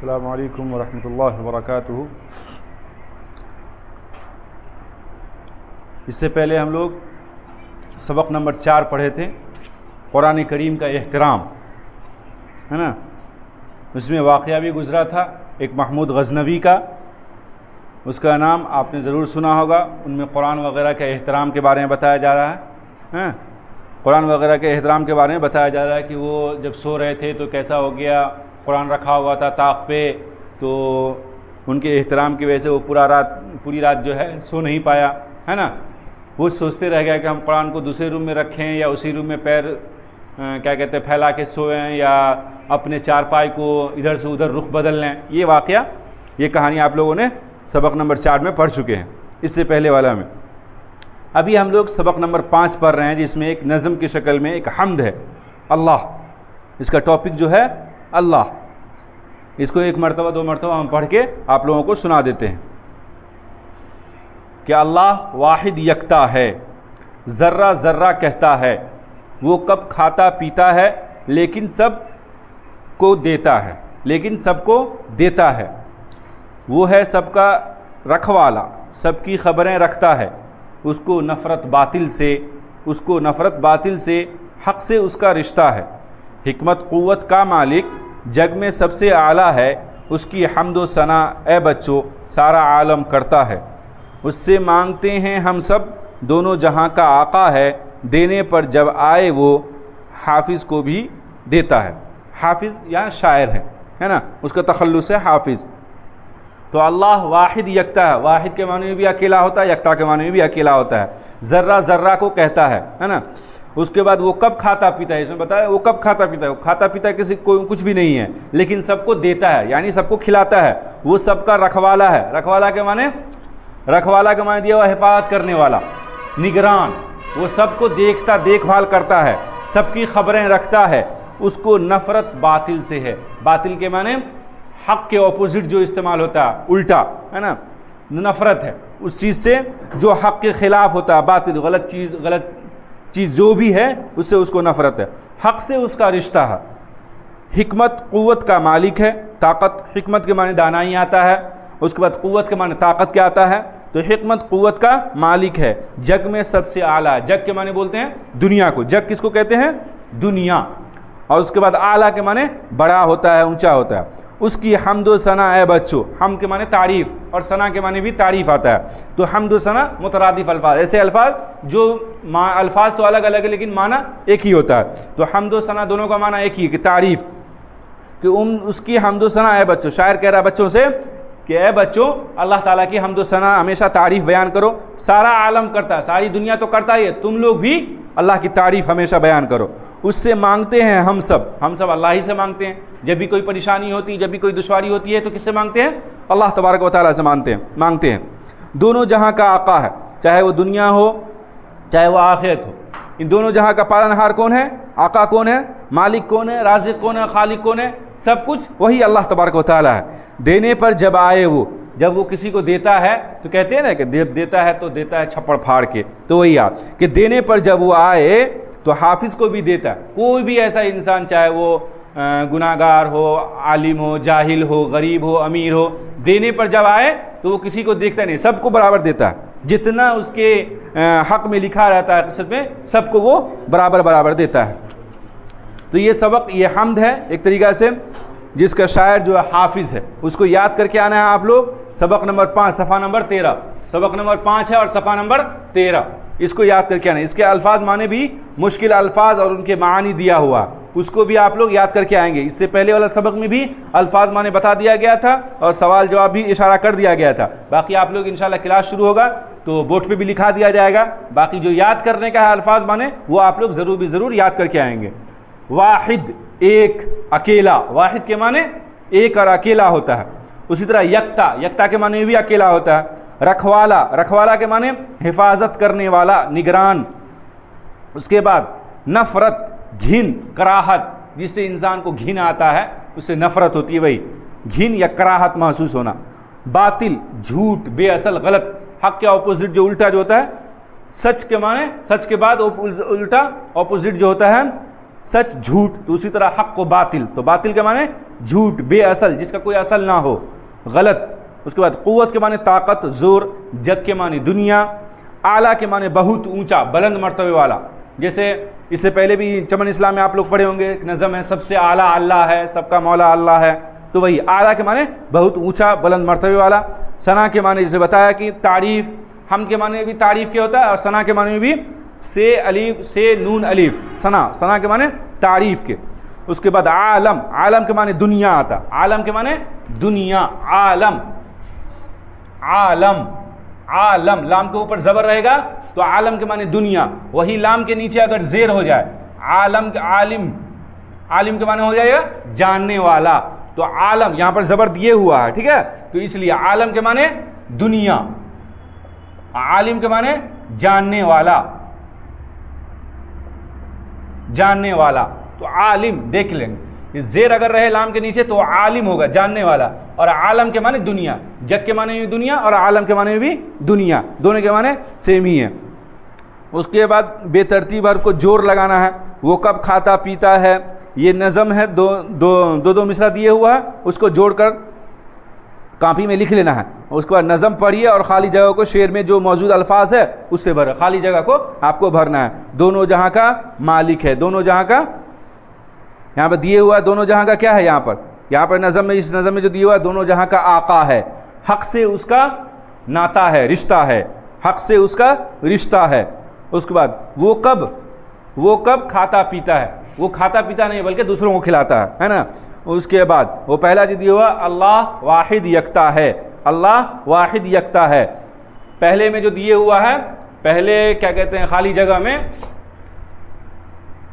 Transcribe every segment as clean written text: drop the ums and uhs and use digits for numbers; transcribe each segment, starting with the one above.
السلام علیکم ورحمۃ اللہ وبرکاتہ۔ اس سے پہلے ہم لوگ سبق نمبر 4 پڑھے تھے، قرآن کریم کا احترام، ہے نا۔ اس میں واقعہ بھی گزرا تھا ایک محمود غزنوی کا، اس کا نام آپ نے ضرور سنا ہوگا۔ ان میں قرآن وغیرہ کے احترام کے بارے میں بتایا جا رہا ہے، قرآن وغیرہ کے احترام کے بارے میں بتایا جا رہا ہے کہ وہ جب سو رہے تھے تو کیسا ہو گیا، قرآن رکھا ہوا تھا طاق پہ، تو ان کے احترام کی وجہ سے وہ پوری رات جو ہے سو نہیں پایا، ہے نا۔ وہ سوچتے رہ گیا کہ ہم قرآن کو دوسرے روم میں رکھیں یا اسی روم میں پیر کیا کہتے ہیں پھیلا کے سوئیں، یا اپنے چارپائی کو ادھر سے ادھر رخ بدل لیں۔ یہ واقعہ، یہ کہانی آپ لوگوں نے سبق نمبر 4 میں پڑھ چکے ہیں، اس سے پہلے والا میں۔ ابھی ہم لوگ سبق نمبر 5 پڑھ رہے ہیں، جس میں ایک نظم کی شکل میں ایک حمد ہے، اللہ۔ اس کا ٹاپک جو ہے اللہ، اس کو ایک مرتبہ 2 مرتبہ ہم پڑھ کے آپ لوگوں کو سنا دیتے ہیں کہ اللہ واحد یکتا ہے، ذرہ ذرہ کہتا ہے، وہ کب کھاتا پیتا ہے لیکن سب کو دیتا ہے، وہ ہے سب کا رکھوالا، سب کی خبریں رکھتا ہے، اس کو نفرت باطل سے حق سے اس کا رشتہ ہے، حکمت قوت کا مالک جگ میں سب سے اعلیٰ ہے، اس کی حمد و ثنا اے بچوں سارا عالم کرتا ہے، اس سے مانگتے ہیں ہم سب دونوں جہاں کا آقا ہے، دینے پر جب آئے وہ حافظ کو بھی دیتا ہے۔ حافظ یا شاعر ہے نا، اس کا تخلص ہے حافظ۔ تو اللہ واحد یکتا ہے، واحد کے معنی میں بھی اکیلا ہوتا ہے، یکتا کے معنی میں بھی اکیلا ہوتا ہے، ذرہ ذرہ کو کہتا ہے نا۔ اس کے بعد وہ کب کھاتا پیتا ہے، اس میں بتایا وہ کب کھاتا پیتا ہے، وہ کھاتا پیتا ہے کسی کو کچھ بھی نہیں ہے، لیکن سب کو دیتا ہے، یعنی سب کو کھلاتا ہے، وہ سب کا رکھوالا ہے۔ رکھوالا کے معنی دیا ہوا حفاظت کرنے والا، نگران، وہ سب کو دیکھ بھال کرتا ہے، سب کی خبریں رکھتا ہے، اس کو نفرت باطل سے ہے۔ باطل کے معنی حق کے اپوزٹ جو استعمال ہوتا ہے، الٹا، ہے نا، نفرت ہے اس چیز سے جو حق کے خلاف ہوتا ہے، باطل غلط چیز جو بھی ہے اس سے اس کو نفرت ہے، حق سے اس کا رشتہ ہے۔ حکمت قوت کا مالک ہے، طاقت، حکمت کے معنی دانائی آتا ہے، اس کے بعد قوت کے معنی طاقت کیا آتا ہے، تو حکمت قوت کا مالک ہے، جگ میں سب سے اعلیٰ، جگ کے معنی بولتے ہیں دنیا کو، جگ کس کو کہتے ہیں، دنیا، اور اس کے بعد اعلیٰ کے معنی بڑا ہوتا ہے، اونچا ہوتا ہے، اس کی حمد و ثنا اے بچوں، حمد کے معنی تعریف اور ثنا کے معنی بھی تعریف آتا ہے، تو حمد و ثنا مترادف الفاظ، ایسے الفاظ جو الفاظ تو الگ الگ ہے لیکن معنی ایک ہی ہوتا ہے، تو حمد و ثنا دونوں کا معنی ایک ہی ہے کہ تعریف، کہ اس کی حمد و ثنا اے بچوں، شاعر کہہ رہا ہے بچوں سے کہ اے بچوں اللہ تعالیٰ کی حمد و ثنا ہمیشہ تعریف بیان کرو، سارا عالم کرتا ہے، ساری دنیا تو کرتا ہی ہے، تم لوگ بھی اللہ کی تعریف ہمیشہ بیان کرو، اس سے مانگتے ہیں ہم سب اللہ ہی سے مانگتے ہیں، جب بھی کوئی پریشانی ہوتی ہے، جب بھی کوئی دشواری ہوتی ہے تو کس سے مانگتے ہیں، اللہ تبارک و تعالیٰ سے مانگتے ہیں۔ دونوں جہاں کا آقا ہے، چاہے وہ دنیا ہو چاہے وہ آخرت ہو، ان دونوں جہاں کا پالنہار کون ہے، آقا کون ہے، مالک کون ہے، رازق کون ہے، خالق کون ہے، سب کچھ وہی اللہ تبارک و تعالیٰ ہے۔ دینے پر جب آئے وہ، جب وہ کسی کو دیتا ہے تو کہتے ہیں نا کہ دیتا ہے تو دیتا ہے چھپڑ پھاڑ کے، تو وہی آپ کہ دینے پر جب وہ آئے تو حافظ کو بھی دیتا ہے۔ کوئی بھی ایسا انسان چاہے وہ گناہ گار ہو، عالم ہو، جاہل ہو، غریب ہو، امیر ہو، دینے پر جب آئے تو وہ کسی کو دیکھتا نہیں، سب کو برابر دیتا ہے، جتنا اس کے حق میں لکھا رہتا ہے قسمت میں سب کو وہ برابر دیتا ہے۔ تو یہ سبق، یہ حمد ہے ایک طریقہ سے، جس کا شاعر جو ہے حافظ ہے، اس کو یاد کر کے آنا ہے آپ لوگ۔ سبق نمبر 5 صفحہ نمبر 13، سبق نمبر 5 ہے اور صفحہ نمبر 13، اس کو یاد کر کے آنا ہے۔ اس کے الفاظ معنی بھی مشکل الفاظ اور ان کے معانی دیا ہوا، اس کو بھی آپ لوگ یاد کر کے آئیں گے۔ اس سے پہلے والا سبق میں بھی الفاظ معنی بتا دیا گیا تھا اور سوال جواب بھی اشارہ کر دیا گیا تھا۔ باقی آپ لوگ انشاءاللہ کلاس شروع ہوگا تو بورڈ پہ بھی لکھا دیا جائے گا، باقی جو یاد کرنے کا ہے الفاظ معنی وہ آپ لوگ ضرور یاد کر کے آئیں گے۔ واحد، ایک، اکیلا، واحد کے معنی ایک اور اکیلا ہوتا ہے۔ اسی طرح یکتا کے معنی بھی اکیلا ہوتا ہے۔ رکھوالا کے معنی حفاظت کرنے والا، نگران۔ اس کے بعد نفرت، گھن، کراہت، جس سے انسان کو گھن آتا ہے اس سے نفرت ہوتی ہے، وہی گھن یا کراہت محسوس ہونا۔ باطل، جھوٹ، بے اصل، غلط، حق کے اپوزٹ جو الٹا جو ہوتا ہے، سچ کے معنی سچ کے بعد الٹا اپوزٹ جو ہوتا ہے سچ، جھوٹ، تو اسی طرح حق و باطل، تو باطل کے معنی جھوٹ، بے اصل، جس کا کوئی اصل نہ ہو، غلط۔ اس کے بعد قوت کے معنی طاقت، زور، جگ کے معنی دنیا، اعلیٰ کے معنی بہت اونچا، بلند مرتبے والا۔ جیسے اس سے پہلے بھی چمن اسلام میں آپ لوگ پڑھے ہوں گے، ایک نظم ہے سب سے اعلیٰ اللہ ہے، سب کا مولا اللہ ہے، تو وہی اعلیٰ کے معنی بہت اونچا، بلند مرتبے والا۔ ثنا کے معنی جسے بتایا کہ تعریف، حمد کے معنی بھی تعریف کے ہوتا ہے، اور ثنا کے معنی بھی سے الف سے نون الف، ثنا کے معنی تعریف کے۔ اس کے بعد عالم، عالم کے معنی دنیا آتا، عالم کے معنی دنیا، عالم، عالم، عالم، لام کے اوپر زبر رہے گا تو عالم کے معنی دنیا، وہی لام کے نیچے اگر زیر ہو جائے، عالم، عالم، عالم کے معنی ہو جائے گا جاننے والا، تو عالم یہاں پر زبر دیے ہوا ہے، ٹھیک ہے، تو اس لیے عالم کے معنی دنیا، عالم کے معنی جاننے والا، جاننے والا، تو عالم دیکھ لیں گے، زیر اگر رہے لام کے نیچے تو عالم ہوگا جاننے والا، اور عالم کے معنی دنیا، جگ کے معنی بھی دنیا اور عالم کے معنی بھی دنیا، دونوں کے معنی سیم ہی ہیں۔ اس کے بعد بے ترتیب حرف کو جوڑ لگانا ہے۔ وہ کب کھاتا پیتا ہے، یہ نظم ہے، دو مصرع دیے ہوا ہے، اس کو جوڑ کر کاپی میں لکھ لینا ہے۔ اس کے بعد نظم پڑھیے اور خالی جگہ کو شعر میں جو موجود الفاظ ہے اس سے بھر، خالی جگہ کو آپ کو بھرنا ہے۔ دونوں جہاں کا مالک ہے، دونوں جہاں کا، یہاں پر دیے ہوا ہے دونوں جہاں کا کیا ہے، یہاں پر نظم میں، اس نظم میں جو دیا ہوا ہے دونوں جہاں کا آقا ہے، حق سے اس کا ناتا ہے، رشتہ ہے، حق سے اس کا رشتہ ہے۔ اس کے بعد وہ کب کھاتا پیتا ہے، وہ کھاتا پیتا نہیں بلکہ دوسروں کو کھلاتا ہے نا۔ اس کے بعد وہ پہلا جو دیا ہوا اللہ واحد یکتا ہے، اللہ واحد یکتا ہے، پہلے میں جو دیے ہوا ہے، پہلے کیا کہتے ہیں خالی جگہ میں،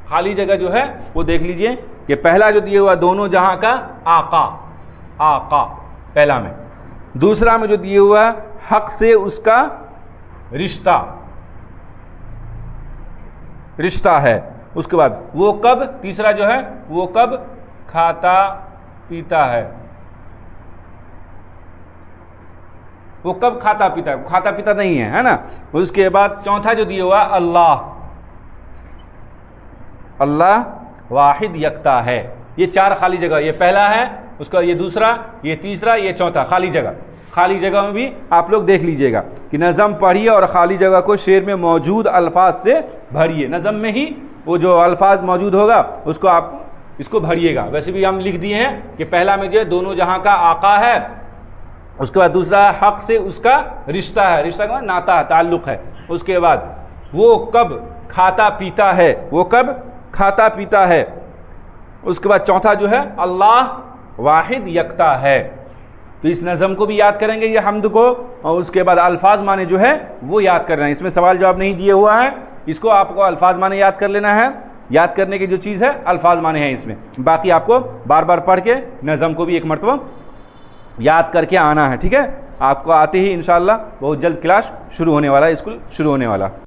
خالی جگہ جو ہے وہ دیکھ لیجئے کہ پہلا جو دیا ہوا دونوں جہاں کا آقا، آقا پہلا میں، دوسرا میں جو دیا ہوا حق سے اس کا رشتہ، رشتہ ہے۔ اس کے بعد وہ کب، تیسرا جو ہے وہ کب کھاتا پیتا ہے، وہ کب کھاتا پیتا ہے، کھاتا پیتا نہیں ہے نا۔ اس کے بعد چوتھا جو دیا ہوا اللہ، اللہ واحد یکتا ہے، یہ چار خالی جگہ، یہ پہلا ہے، اس کا یہ دوسرا، یہ تیسرا، یہ چوتھا خالی جگہ۔ خالی جگہ میں بھی آپ لوگ دیکھ لیجئے گا کہ نظم پڑھیے اور خالی جگہ کو شعر میں موجود الفاظ سے بھریے، نظم میں ہی وہ جو الفاظ موجود ہوگا اس کو آپ اس کو بھریے گا۔ ویسے بھی ہم لکھ دیے ہیں کہ پہلا میں جو دونوں جہاں کا آقا ہے، اس کے بعد دوسرا حق سے اس کا رشتہ ہے، رشتہ کا ناتا ہے، تعلق ہے۔ اس کے بعد وہ کب کھاتا پیتا ہے، وہ کب کھاتا پیتا ہے۔ اس کے بعد چوتھا جو ہے اللہ واحد یکتا ہے۔ تو اس نظم کو بھی یاد کریں گے یہ حمد کو، اور اس کے بعد الفاظ معنی جو ہے وہ یاد کرنا ہے۔ اس میں سوال جواب نہیں دیے ہوا ہے، اس کو آپ کو الفاظ معنی یاد کر لینا ہے۔ یاد کرنے کی جو چیز ہے الفاظ معنی ہے اس میں، باقی آپ کو بار بار پڑھ کے نظم کو بھی ایک مرتبہ یاد کر کے آنا ہے، ٹھیک ہے۔ آپ کو آتے ہی انشاءاللہ بہت جلد کلاس شروع ہونے والا ہے، اسکول شروع ہونے والا۔